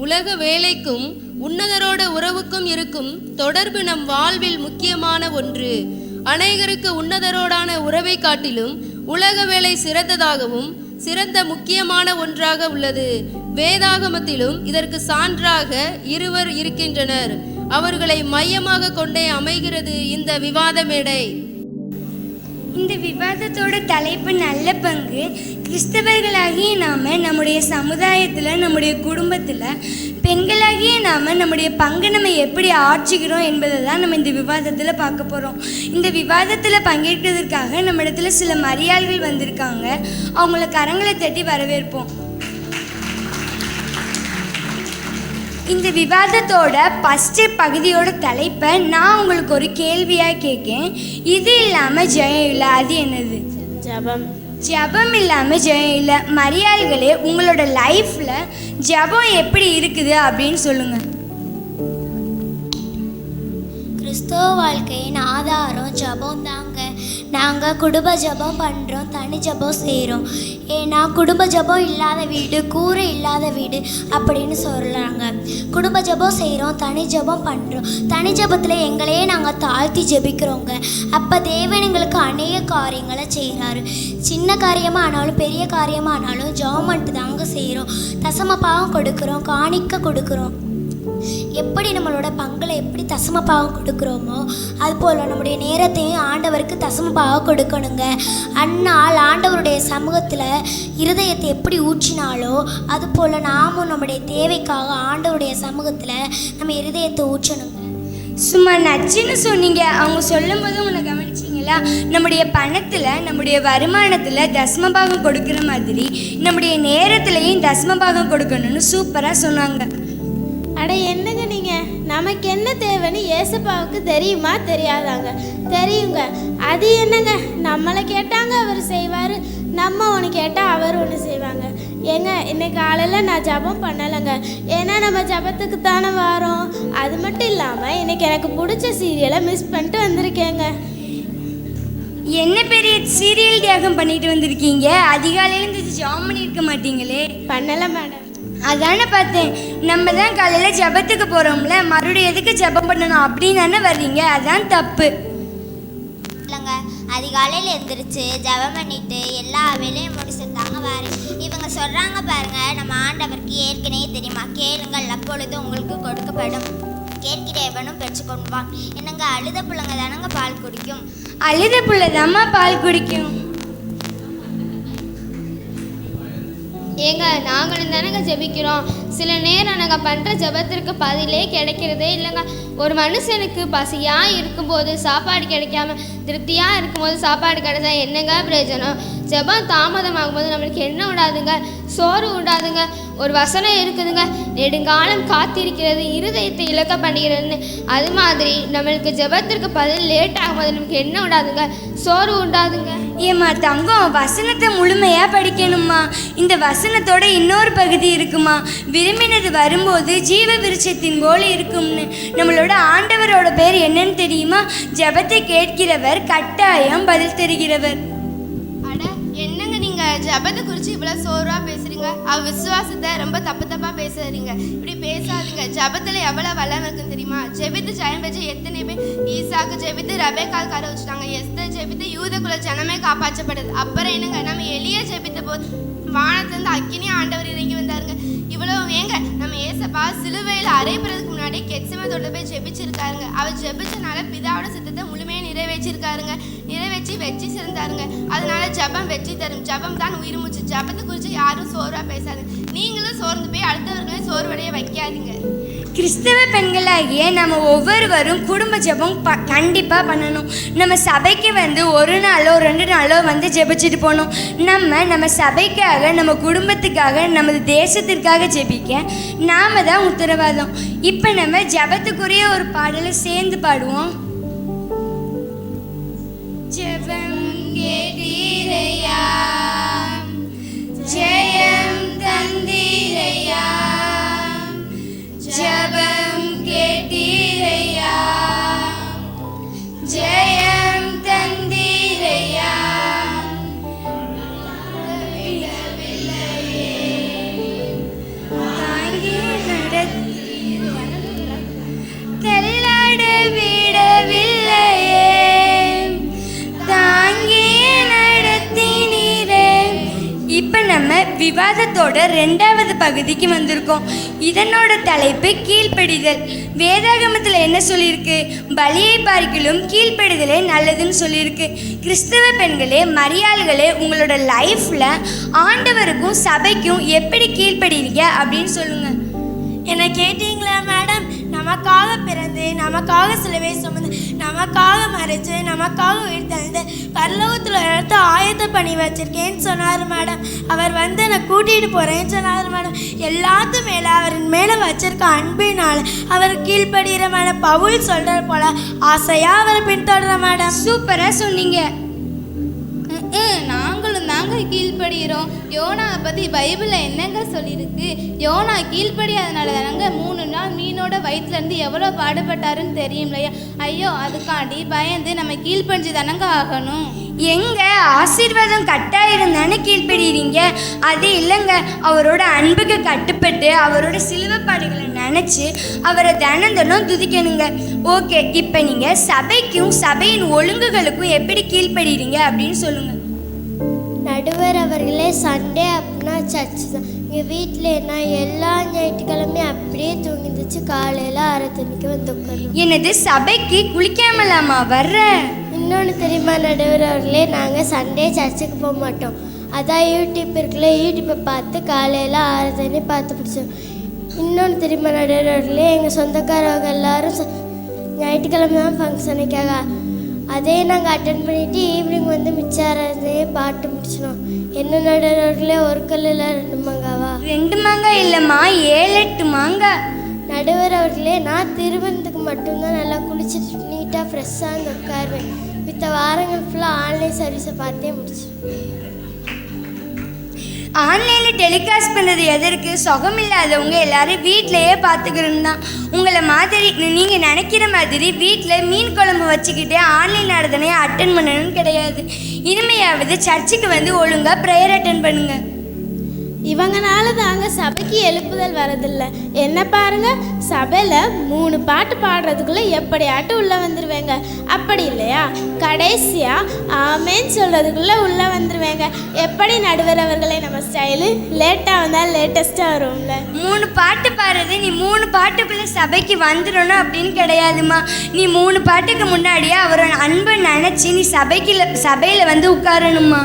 உலக வேலைக்கும் உன்னதரோட உறவுக்கும் இருக்கும் தொடர்பு நம் வாழ்வில் முக்கியமான ஒன்று. அநேகருக்கு உன்னதரோடான உறவை காட்டிலும் உலக வேலை சிறந்ததாகவும் சிறந்த முக்கியமான ஒன்றாக உள்ளது. வேதாகமத்திலும் இதற்கு சான்றாக இருவர் இருக்கின்றனர். அவர்களை மையமாக கொண்டே அமைகிறது இந்த விவாத மேடை. இந்த விவாதத்தோட தலைப்பு நல்ல பங்கு. கிறிஸ்தவர்களாகிய நாம் நம்முடைய சமுதாயத்தில், நம்முடைய குடும்பத்தில், பெண்களாகிய நாம் நம்முடைய பங்கு நம்ம எப்படி ஆட்சிக்கிறோம் என்பதை தான் நம்ம இந்த விவாதத்தில் பார்க்க போகிறோம். இந்த விவாதத்தில் பங்கேற்கிறதுக்காக நம்ம இடத்துல சில மரியாள்கள் வந்திருக்காங்க. அவங்கள கரங்களை தட்டி வரவேற்போம். இந்த விவாதத்தோட ஃபஸ்ட்டு பகுதியோட தலைப்பை நான் உங்களுக்கு ஒரு கேள்வியாக கேட்கேன். இது இல்லாமல் ஜெயம் இல்லை, அது என்னது? ஜபம். ஜபம் இல்லாமல் ஜெயம் இல்லை. மரியாள்களே, உங்களோட லைஃப்பில் ஜபம் எப்படி இருக்குது அப்படின்னு சொல்லுங்கள். கிறிஸ்தவ வாழ்க்கையின் ஆதாரம் ஜபம் தாங்க. நாங்கள் குடும்ப ஜபம் பண்ணுறோம், தனி ஜபம் செய்கிறோம். ஏன்னா குடும்ப ஜபம் இல்லாத வீடு கூரை இல்லாத வீடு அப்படின்னு சொல்கிறாங்க. குடும்ப ஜபம் செய்கிறோம், தனி ஜபம் பண்ணுறோம். தனி ஜபத்தில் எங்களையே நாங்கள் தாழ்த்தி ஜபிக்கிறோங்க. அப்போ தேவன் எங்களுக்கு அநேக காரியங்களை செய்கிறாரு. சின்ன காரியமாக ஆனாலும் பெரிய காரியமாக ஆனாலும் ஜபம் பண்ணிட்டு தாங்க செய்கிறோம். தசம பாவம் கொடுக்குறோம், காணிக்க கொடுக்குறோம். எப்படி நம்மளோட பங்களை எப்படி தசம பாவம் கொடுக்குறோமோ அதுபோல் நம்முடைய நேரத்தையும் ஆண்டவருக்கு தசம பாவம் கொடுக்கணுங்க. அந்நாள் ஆண்டவருடைய சமூகத்தில் இருதயத்தை எப்படி ஊற்றினாலோ அதுபோல் நாமும் நம்முடைய தேவைக்காக ஆண்டவருடைய சமூகத்தில் நம்ம இருதயத்தை ஊற்றணுங்க. சும்மா நச்சுன்னு சொன்னீங்க. அவங்க சொல்லும் போது உங்களை கவனிச்சிங்களா? நம்முடைய பணத்தில், நம்முடைய வருமானத்தில் தசமபாகம் கொடுக்குற மாதிரி நம்முடைய நேரத்துலையும் தசமபாகம் கொடுக்கணும்னு சூப்பராக சொன்னாங்க. அட என்னங்க நீங்கள், நமக்கு என்ன தேவைன்னு ஏசப்பாவுக்கு தெரியுமா தெரியாதாங்க? தெரியுங்க. அது என்னங்க, நம்மளை கேட்டாங்க அவர் செய்வார், நம்ம ஒன்று கேட்டால் அவர் ஒன்று செய்வாங்க. ஏங்க இன்னைக்கு காலையில் நான் ஜபம் பண்ணலைங்க. ஏன்னா நம்ம ஜபத்துக்கு தானே வரோம். அது மட்டும் இல்லாமல் இன்னைக்கு எனக்கு பிடிச்ச சீரியலை மிஸ் பண்ணிட்டு வந்திருக்கேங்க. என்ன பெரிய சீரியல் தியாகம் பண்ணிட்டு வந்திருக்கீங்க? அதிகாலையிலேருந்து ஜாம் பண்ணியிருக்க மாட்டீங்களே? பண்ணலை மேடம். அதானே பார்த்தேன். நம்ம தான் காலையில் ஜபத்துக்கு போகிறோம்ல, மறுபடியும் எதுக்கு ஜபம் பண்ணணும் அப்படின்னு தானே வர்றீங்க. அதான் தப்பு இல்லைங்க. அதிகாலையில் எழுந்திரிச்சு ஜபம் பண்ணிட்டு எல்லா வேலையும் முடிச்சுட்டாங்க வாரு. இவங்க சொல்கிறாங்க பாருங்க, நம்ம ஆண்டவருக்கு ஏற்கனவே தெரியுமா, கேளுங்கள் அப்பொழுது உங்களுக்கு கொடுக்கப்படும், கேட்கிறவனும் பெற்றுக்கொள்வான். என்னங்க, அழுத பிள்ளைங்க தானங்க பால் குடிக்கும். அழுத பிள்ளை தாம்மா பால் குடிக்கும். ஏங்க நாங்களும் தானங்க ஜெபிக்கிறோம். சில நேரம் நாங்கள் பண்ணுற ஜெபத்திற்கு பதிலே கிடைக்கிறதே இல்லைங்க. ஒரு மனுஷனுக்கு பசியாக இருக்கும்போது சாப்பாடு கிடைக்காம திருப்தியாக இருக்கும்போது சாப்பாடு கிடைச்சா என்னங்க பிரயோஜனம்? ஜெபம் தாமதமாகும்போது நம்மளுக்கு என்ன விடாதுங்க, சோறு விடாதுங்க. ஒரு வசனம் இருக்குதுங்க, நெடுங்காலம் காத்திருக்கிறது இருதயத்தை இழக்க பண்ணுகிறதுன்னு. அது மாதிரி நம்மளுக்கு ஜெபத்திற்கு பதில் லேட் ஆகும்போது நமக்கு என்ன விடாதுங்க, சோறு உண்டாதுங்க. ஏம்மா தங்கம், வசனத்தை முழுமையாக படிக்கணுமா? இந்த வசனத்தோட இன்னொரு பகுதி இருக்குமா, விரும்பினது வரும்போது ஜீவ விருட்சத்தின் போல இருக்கும்னு. நம்மளோட ஆண்டவரோட பேர் என்னன்னு தெரியுமா? ஜெபத்தை கேட்கிறவர், கட்டாயம் பதில் தருகிறவர். அட என்னங்க நீங்கள் ஜெபத்தை குறித்து இவ்வளோ சோர்வாக பேசுகிறீங்க. விசுவாசத்தை ரொம்ப தப்பாக பேசுறீங்க. இப்படி பேசாதீங்க. ஜெபத்தில் எவ்வளோ வளம் இருக்குன்னு தெரியுமா? ஜெபித்து ஜெயம் பெற்ற எத்தனை பேர். ஈசாக்கு ஜெபித்து ரபேக்கால் கரை வச்சுட்டாங்க. எஸ்தர் ஜெபித்து யூதகுல ஜனமே காப்பாற்றப்படுது. அப்புறம் என்னங்க, நம்ம எளிய ஜெபித்த போது வானத்திலிருந்து அக்கினி ஆண்டவர் இறங்கி வந்தாருங்க. இவ்வளோ ஏங்க, நம்ம ஏசப்பா சிலுவையில் அரைப்படுறதுக்கு முன்னாடி கெத்செமனே போய் ஜெபிச்சிருக்காருங்க. அவர் ஜெபிச்சனால பிதாவோட சித்தத்தை முழுமையாக நிறைவேற்றிருக்காருங்க. நிறைவேற்றி வெற்றி சிறந்தாருங்க. அதனால ஜபம் வெற்றி தரும். ஜபம் தான் உயிர் மூச்சு. ஜபத்தை குறித்து யாரும் சோர்வாக பேசாது. நீங்களும் சோர்ந்து போய் அடுத்தவர்களையும் சோர்வடைய வைக்காதீங்க. கிறிஸ்தவ பெண்களாகிய நம்ம ஒவ்வொருவரும் குடும்ப ஜெபம் கண்டிப்பாக பண்ணணும். நம்ம சபைக்கு வந்து ஒரு நாளோ 2 நாளோ வந்து ஜெபிச்சுட்டு போகணும். நம்ம சபைக்காக, நம்ம குடும்பத்துக்காக, நமது தேசத்திற்காக ஜெபிக்க நாம தான் உத்தரவாதம். இப்போ நம்ம ஜெபத்துக்குரிய ஒரு பாடலை சேர்ந்து பாடுவோம். ஜெபம் கேட்டீரையா, ஜெயம் தந்தீரையா, ஜெபம் கேட்டீரையா, ஜெயம் தந்தீரையா, விடவில்லையே தாங்கி விவாதத்தோட 2வது பகுதிக்கு வந்திருக்கோம். இதனோட தலைப்பு கீழ்ப்படிதல். வேதாகமத்தில் என்ன சொல்லியிருக்கு? பலியை பார்க்கிலும் கீழ்ப்படிதலே நல்லதுன்னு சொல்லியிருக்கு. கிறிஸ்தவ பெண்களே, மரியாள்களே, உங்களோட லைஃப்பில் ஆண்டவருக்கும் சபைக்கும் எப்படி கீழ்ப்படுறீங்க அப்படின்னு சொல்லுங்கள். என்ன கேட்டீங்களா மேடம்? நமக்காக பிறந்து, நமக்காக சிலுவை சுமந்து, நமக்காக மறைச்சு, நமக்காக உயிர் தந்து, பரலோகத்தில் இடத்த ஆயத்தம் பண்ணி வச்சிருக்கேன்னு சொன்னார் மேடம். அவர் வந்து என்னை கூட்டிகிட்டு போகிறேன்னு சொன்னார் மேடம். எல்லாத்துக்கும் மேலே அவரின் மேலே வச்சிருக்க அன்பினால் அவர் கீழ்ப்படுகிற மேடம். பவுல் சொல்கிற போல ஆசையாக அவரை பின்தொடர மேடம். சூப்பராக சொன்னீங்க. நாங்களும் தாங்க கீழ்ப்படுகிறோம். யோனாவை பற்றி பைபிளில் என்னங்க சொல்லியிருக்கு? யோனா கீழ்ப்படியாதனால தானங்க 3 நாள் மீனோட வயிற்றுலேருந்து எவ்வளோ பாடுபட்டாருன்னு தெரியும் இல்லையா? ஐயோ, அதுக்காண்டி பயந்து நம்ம கீழ்ப்படிஞ்சு தானங்க ஆகணும். எங்க ஆசீர்வாதம் கட்டாயிரம் தானே கீழ்ப்படுறீங்க? அது இல்லைங்க, அவரோட அன்புக்கு கட்டுப்பட்டு அவரோட சிலுவைப்பாடுகளை நினச்சி அவரை தினம் துதிக்கணுங்க. ஓகே, இப்போ நீங்கள் சபைக்கும் சபையின் ஒழுங்குகளுக்கும் எப்படி கீழ்ப்படுறீங்க அப்படின்னு சொல்லுங்கள். நடுவர் அவர்களே, சண்டே அப்படின்னா சர்ச்சு தான். எங்கள் வீட்டில் நான் எல்லா ஞாயிற்றுக்கிழமையும் அப்படியே தூங்கிந்துச்சு. காலையில் 6:30 வந்து உட்காரணும். எனது சபைக்கு குளிக்காமலாமா வர்ற? இன்னொன்று தெரியுமா நடுவர் அவர்களே, நாங்கள் சண்டே சர்ச்சுக்கு போக மாட்டோம். அதான் யூடியூப் இருக்குல்ல, யூடியூப்பை பார்த்து காலையில் 6:30 பார்த்து பிடிச்சோம். இன்னொன்று தெரியுமா நடுவர் அவர்களே, எங்கள் சொந்தக்காரவங்க எல்லாரும் ஞாயிற்றுக்கிழமை தான் ஃபங்க்ஷனுக்காக. அதே நாங்கள் அட்டன் பண்ணிவிட்டு ஈவினிங் வந்து மிச்சாரதே பாட்டு முடிச்சிடும். என்ன நடுவர்களே, ஒரு கல்லில் 2 மாங்காவா? 2 மாங்காய் இல்லைம்மா, 7-8 மாங்காய். நடுவர் அவர்களே, நான் திருவனத்துக்கு மட்டும்தான் நல்லா குளிச்சுட்டு நீட்டாக ஃப்ரெஷ்ஷாக வந்து உட்காருவேன். மித்த வாரங்கள் ஃபுல்லாக ஆன்லைன் சர்வீஸை பார்த்தே முடிச்சிடுவேன். ஆன்லைனில் டெலிகாஸ்ட் பண்ணுறது எதற்கு? சுகம் இல்லாதவங்க எல்லாரும் வீட்டிலையே பார்த்துக்கிறோம் தான். உங்களை மாதிரி நீங்கள் நினைக்கிற மாதிரி வீட்டில் மீன் குழம்பு வச்சுக்கிட்டு ஆன்லைன் ஆராதனையை அட்டன் பண்ணணும்னு கிடையாது. இனிமையாவது சர்ச்சுக்கு வந்து ஒழுங்காக ப்ரேயர் அட்டன் பண்ணுங்கள். இவங்கனால தாங்க சபைக்கு எழுப்புதல் வரதில்லை. என்ன பாருங்க, சபையில் 3 பாட்டு பாடுறதுக்குள்ளே எப்படியாட்டும் உள்ளே வந்துடுவேங்க. அப்படி இல்லையா கடைசியாக ஆமேன்னு சொல்கிறதுக்குள்ளே உள்ளே வந்துடுவேங்க. எப்படி நடுவர் அவர்களே நம்ம ஸ்டைலு? லேட்டாக வந்தால் லேட்டஸ்ட்டாக வரும்ல. 3 பாட்டு பாடுறது நீ 3 பாட்டுக்குள்ளே சபைக்கு வந்துடணும் அப்படின்னு கிடையாதுமா. நீ 3 பாட்டுக்கு முன்னாடியே அவரோட அன்பை நினச்சி நீ சபையில் வந்து உட்காரணுமா.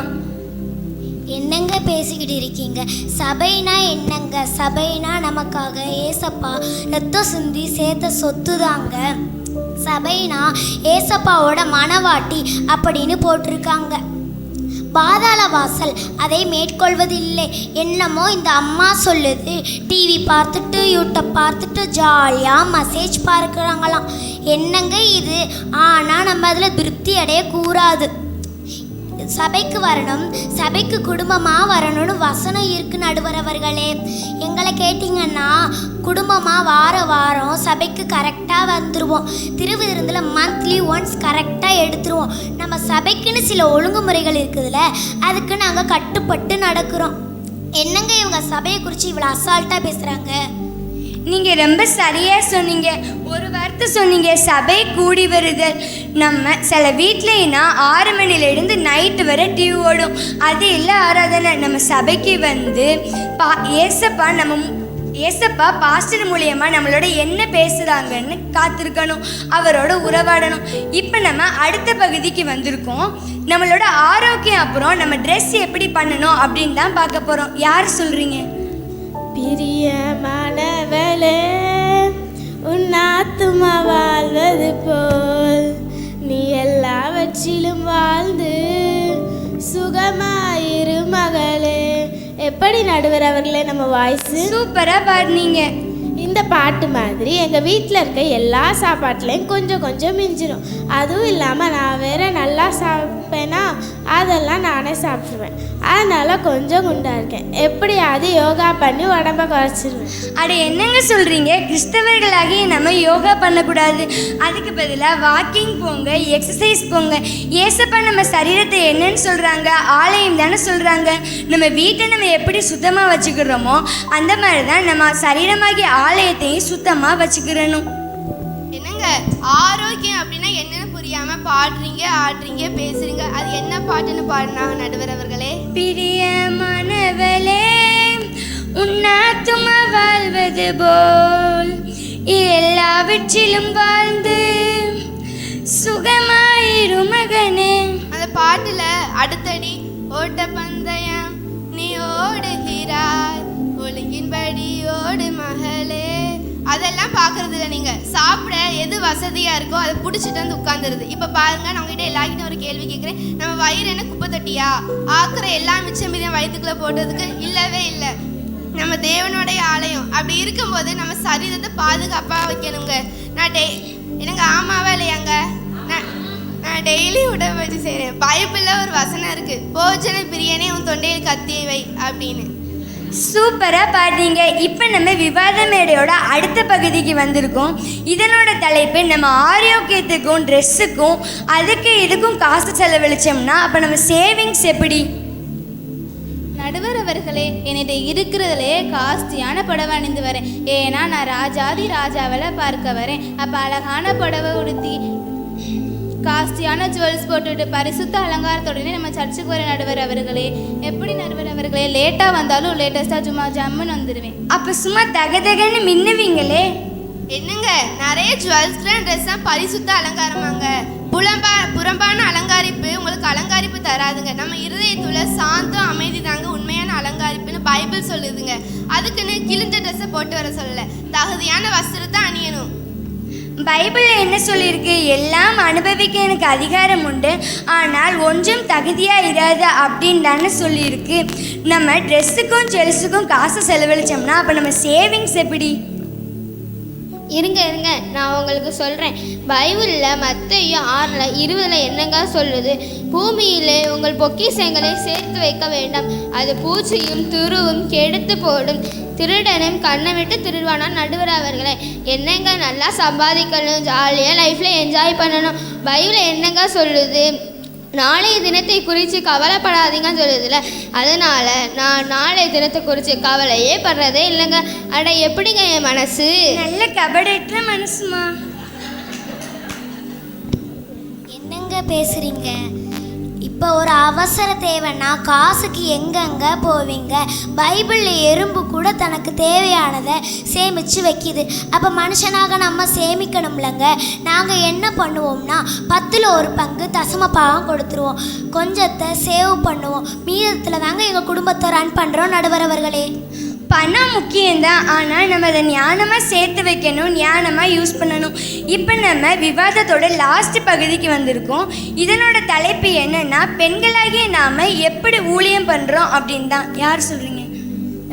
என்னங்க பேசிக்கிட்டு இருக்கீங்க? சபைனா என்னங்க? சபைனா நமக்காக ஏசப்பா ரத்தம் சிந்தி சேர்த்த சொத்து தாங்க. சபைனா ஏசப்பாவோட மனவாட்டி அப்படின்னு போட்டிருக்காங்க. பாதாள வாசல் அதை மேற்கொள்வதில்லை. என்னமோ இந்த அம்மா சொல்லுது, டிவி பார்த்துட்டு யூடியூப் பார்த்துட்டு ஜாலியாக மெசேஜ் பார்க்குறாங்களாம். என்னங்க இது? ஆனால் நம்ம அதில் திருப்தி அடையக்கூடாது. சபைக்கு வரணும், சபைக்கு குடும்பமாக வரணும்னு வசனம் இருக்குது நடுவர் அவர்களே. எங்களை கேட்டிங்கன்னா குடும்பமாக வாரம் சபைக்கு கரெக்டாக வந்துடுவோம். திருவிருந்தில் மந்த்லி ஒன்ஸ் கரெக்டாக எடுத்துருவோம். நம்ம சபைக்குன்னு சில ஒழுங்குமுறைகள் இருக்குதுல்ல, அதுக்கு நாங்கள் கட்டுப்பட்டு நடக்கிறோம். என்னங்க இவங்க சபையை குறித்து இவ்வளோ அசால்ட்டாக பேசுகிறாங்க? நீங்கள் ரொம்ப சரியாக சொன்னீங்க. ஒரு வார்த்தை சொன்னீங்க, சபை கூடி வருதல். நம்ம சில வீட்லேனா 6 மணிலேருந்து நைட்டு வரை டிவி ஓடும். அது இல்லை ஆராதனை. நம்ம சபைக்கு வந்து ஏசப்பா பாஸ்டர் மூலியமாக நம்மளோட என்ன பேசுகிறாங்கன்னு காத்திருக்கணும், அவரோட உறவாடணும். இப்போ நம்ம அடுத்த பகுதிக்கு வந்திருக்கோம். நம்மளோட ஆரோக்கியம், அப்புறம் நம்ம ட்ரெஸ் எப்படி பண்ணணும் அப்படின்னு தான் பார்க்க போகிறோம். யார் சொல்கிறீங்க? பிரியமானவளே, உன் ஆத்துமா வாழ்வது போல் நீ எல்லாவற்றிலும் வாழ்ந்து சுகமாயிரு மகளே. எப்படி நடுவர் அவர்களே நம்ம வாய்ஸு? சூப்பராக பாடினீங்க. இந்த பாட்டு மாதிரி எங்கள் வீட்டில் இருக்க எல்லா சாப்பாட்டுலேயும் கொஞ்சம் கொஞ்சம் மிஞ்சிடும். அதுவும் இல்லாமல் நான் வேறு நல்லா சாப்பிட்டேன்னா அதெல்லாம் நானே சாப்பிடுவேன். அதனால் கொஞ்சம் குண்டா இருக்கேன். எப்படியாவது யோகா பண்ணி உடம்ப குறைச்சிடுவேன். அட என்னங்க சொல்கிறீங்க? கிறிஸ்தவர்களாகி நம்ம யோகா பண்ணக்கூடாது. அதுக்கு பதிலாக வாக்கிங் போங்க, எக்ஸசைஸ் போங்க. ஏசப்பா நம்ம சரீரத்தை என்னன்னு சொல்கிறாங்க? ஆலயம் தானே சொல்கிறாங்க. நம்ம வீட்டை நம்ம எப்படி சுத்தமாக வச்சுக்கிறோமோ அந்த மாதிரி தான் நம்ம சரீரமாகி ஆலயத்தையும் சுத்தமாக வச்சுக்கிறணும். என்னங்க ஆரோக்கியம் அப்படின்னா என்னன்னு புரியாம பாடுறீங்க, ஆடுறீங்க, பேசுறீங்க. அது என்ன பாட்டுன்னு பாடினாங்க நடுவர் அவர்களே? பிரியமானவளே, உன்னாத்துமா வாழ்வது போல் எல்லாவற்றிலும் வாழ்ந்து சுகமாயிரு மகனே. அந்த பாட்டுல அடுத்தடி ஓட்ட பந்தயம் நீ ஓடுகிறாய் ஒழுங்கின்படி ஓடு மகளே, அதெல்லாம் பார்க்கறது இல்லை. நீங்கள் சாப்பிட எது வசதியாக இருக்கோ அதை பிடிச்சிட்டு வந்து உட்காந்துருது. இப்போ பாருங்கள், நான் உங்ககிட்ட எல்லாருக்கிட்ட ஒரு கேள்வி கேட்குறேன். நம்ம வயிறு என்ன குப்பை தொட்டியா? ஆக்கிற எல்லா மிச்சம் மீதியும் வயிற்றுக்குள்ளே போட்டதுக்கு இல்லவே இல்லை. நம்ம தேவனுடைய ஆலயம். அப்படி இருக்கும்போது நம்ம சரீரத்தை பாதுகாப்பாக வைக்கணுங்க. எனக்கு ஆமாவா இல்லையாங்க? நான் டெய்லி உடற்பயிற்சி செய்கிறேன். பைபிளில் ஒரு வசனம் இருக்குது, போஜன பிரியாணி உன் தொண்டையில் கத்தியை வை அப்படின்னு. சூப்பராக பாடுறீங்க. இப்போ நம்ம விவாத மேடையோட அடுத்த பகுதிக்கு வந்திருக்கோம். இதனோட தலைப்பு நம்ம ஆரோக்கியத்துக்கும் ட்ரெஸ்ஸுக்கும் அதுக்கு இதுக்கும் காசு செலவழிச்சோம்னா அப்போ நம்ம சேவிங்ஸ் எப்படி? நடுவர் அவர்களே, என்னிட்ட இருக்கிறதுலே காஸ்ட்லியான புடவை அணிந்து வரேன். ஏன்னா நான் ராஜாதி ராஜாவில் பார்க்க வரேன். அப்போ அழகான புடவை உடுத்தி காஸ்ட்லியான ஜுவல்ஸ் போட்டுட்டு பரிசுத்த அலங்காரத்தோடனே நம்ம சர்ச்சுக்கு வர நடுவர் அவர்களே. எப்படி நடுவர் அவர்களே, லேட்டாக வந்தாலும் லேட்டஸ்ட்டாக சும்மா ஜம்முன்னு வந்துடுவேன். அப்போ சும்மா தகதகன்னு மின்னுவீங்களே. என்னங்க, நிறைய ஜுவல்ஸ்லாம் ட்ரெஸ்ஸாக பரிசுத்த அலங்காரமாங்க. புறம்பான அலங்காரிப்பு உங்களுக்கு அலங்காரிப்பு தராதுங்க. நம்ம இருதயத்துல சாந்தம் அமைதி தாங்க உண்மையான அலங்காரிப்புன்னு பைபிள் சொல்லுதுங்க. அதுக்குன்னு கிழிஞ்ச ட்ரெஸ்ஸை போட்டு வர சொல்லலை, தகுதியான வஸ்திரத்தை அணியணும். பைபிளில் என்ன சொல்லியிருக்கு? எல்லாம் அனுபவிக்க எனக்கு அதிகாரம் உண்டு, ஆனால் ஒன்றும் தகுதியாக இராது அப்படின்னு தானே சொல்லியிருக்கு. நம்ம ட்ரெஸ்ஸுக்கும் ஜுவல்ஸுக்கும் காசு செலவழிச்சோம்னா அப்போ நம்ம சேவிங்ஸ் எப்படி? இருங்க நான் உங்களுக்கு சொல்கிறேன். பைபிளில் மத்தேயு 6:20 என்னங்க சொல்லுது? பூமியிலே உங்கள் பொக்கிஷங்களை சேர்த்து வைக்க வேண்டாம், அது பூச்சியும் துருவும் கெடுத்து போடும், திருடனும் கண்ணை விட்டு திருடுவானா. நடுவர் அவர்களே, என்னங்க நல்லா சம்பாதிக்கணும், ஜாலியாக லைஃப்பில் என்ஜாய் பண்ணணும். பைபிள் என்னங்க சொல்லுது? நாளைய தினத்தை குறித்து கவலைப்படாதீங்கன்னு சொல்லுதுல. அதனால் நான் நாளைய தினத்தை குறித்து கவலையே படுறதே இல்லைங்க. அட எப்படிங்க என் மனசு? நல்ல கபடற்ற மனசுமா. என்னங்க பேசுகிறீங்க? இப்போ ஒரு அவசர தேவைன்னா காசுக்கு எங்கெங்கே போவீங்க? பைபிளில் எறும்பு கூட தனக்கு தேவையானதை சேமித்து வைக்கிது. அப்போ மனுஷனாக நம்ம சேமிக்கணும்லங்க. நாங்கள் என்ன பண்ணுவோம்னா 10ல் 1 பங்கு தசம பாகம் கொடுத்துருவோம், கொஞ்சத்தை சேவ் பண்ணுவோம், மீதத்தில் தாங்க எங்கள் குடும்பத்தை ரன் பண்ணுறோம். நடுவரவர்களே, பணம் முக்கியம்தான், ஆனால் நம்ம அதை ஞானமாக சேர்த்து வைக்கணும், ஞானமாக யூஸ் பண்ணணும். இப்போ நம்ம விவாதத்தோட லாஸ்ட் பகுதிக்கு வந்திருக்கோம். இதனோட தலைப்பு என்னன்னா, பெண்களாகிய நாம் எப்படி ஊழியம் பண்ணுறோம் அப்படின்னு தான். யார் சொல்கிறீங்க?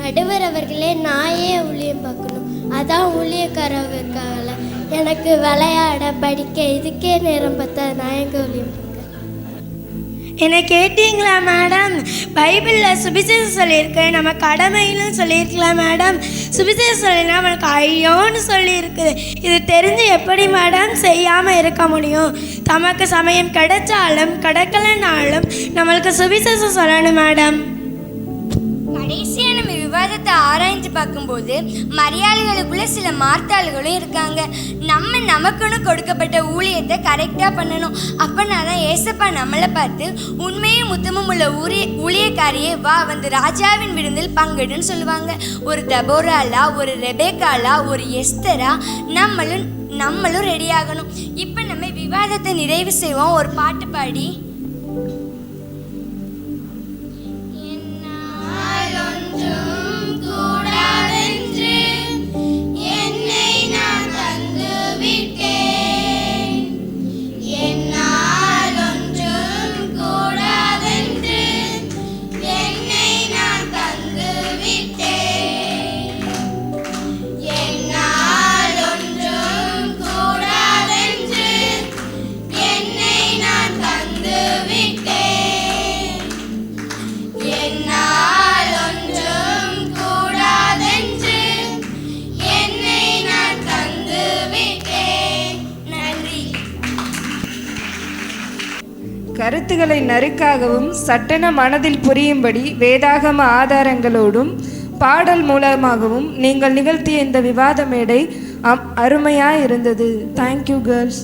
நடுவர் அவர்களே, நான் ஏன் ஊழியம் பார்க்கணும்? அதான் ஊழியக்காரங்க இருக்காங்கல்ல. எனக்கு விளையாட படிக்க இதுக்கே நேரம் பார்த்தா நான் எங்கே ஊழியம் பார்க்க? என்னை கேட்டீங்களா மேடம்? பைபிளில் சுவிசேஷம் சொல்லியிருக்கேன், நம்ம கடமையிலும் சொல்லியிருக்கலாம் மேடம். சுவிசேஷம் சொல்லினா நம்மளுக்கு ஐயோன்னு சொல்லியிருக்குது. இது தெரிஞ்சு எப்படி மேடம் செய்யாமல் இருக்க முடியும்? தமக்கு சமயம் கிடைச்சாலும் கிடைக்கலனாலும் நம்மளுக்கு சுவிசேஷம் சொல்லணும் மேடம். கடைசியாக நம்ம விவாதத்தை ஆராய்ந்து பார்க்கும்போது மரியாதைகளுக்குள்ள சில மார்த்தாள்களும் இருக்காங்க. நமக்குன்னு கொடுக்கப்பட்ட ஊழியத்தை கரெக்டாக பண்ணணும். அப்போனா தான் ஏசப்பா நம்மளை பார்த்து உண்மையும் முத்தமும் உள்ள ஊழியக்காரியே வா, வந்து ராஜாவின் விருந்தில் பங்கெடுன்னு சொல்லுவாங்க. ஒரு தபோராலா, ஒரு ரெபேக்காலா, ஒரு எஸ்தரா நம்மளும் ரெடி ஆகணும். இப்போ நம்ம விவாதத்தை நிறைவு செய்வோம் ஒரு பாட்டு பாடி. கருத்துக்களை நறுக்காகவும் சட்டென மனதில் புரியும்படி வேதாகம ஆதாரங்களோடும் பாடல் மூலமாகவும் நீங்கள் நிகழ்த்திய இந்த விவாத மேடை அருமையாக இருந்தது. Thank you girls.